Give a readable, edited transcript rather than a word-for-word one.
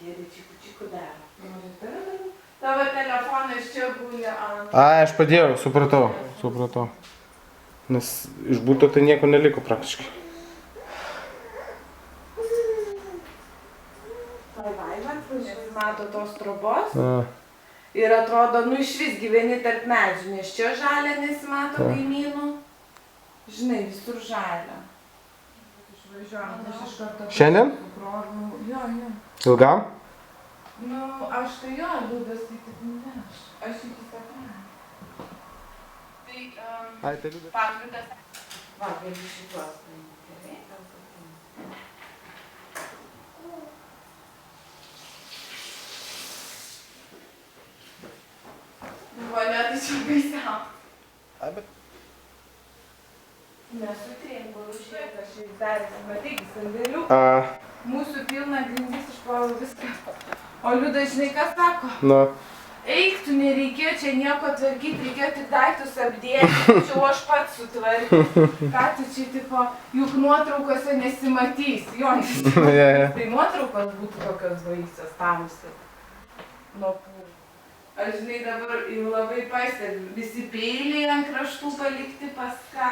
Dėdė čikų daro. Tavo telefonas čia būna ant... Ai, aš padėjau, supratau. Nes iš būto tai nieko neliko praktiškai. Tai vaivant, nesimato tos trobos. Ir atrodo, nu išvis gyveni tarp medžių, nes čia žalia nesimato kaimynų. Žinai, visur žalia. Išvažiuojam, aš iš karto... Šiandien? Jo. Ilgam? Nu, aš tai jo, liūdas tai tik nuveš. Aš iki sekmadienio. Tai, Ai, tai liūdas. pagrindas. Va, gali šituos paimti, gerai? Buvo net iš baisiau. Ai, bet... Nesutrinku, šiek aš jau daręs, matyk, sandėlių. Mūsų pilna grindis išplovė viską. O Liudas, žinai, kas sako? Nu. Eik, tu nereikėjo čia nieko tvarkyti, reikėjo tik daiktus apdėti, čia aš pats sutvarkysiu. Ką tu čia tipo, juk nuotraukose nesimatys, jo nesimatys. Tai nuotraukos būtų tokios baisios, tamsios. Nuo pūrų. Aš žinai dabar jau labai pastebiu, visi peiliai ant kraštų palikti pas ką.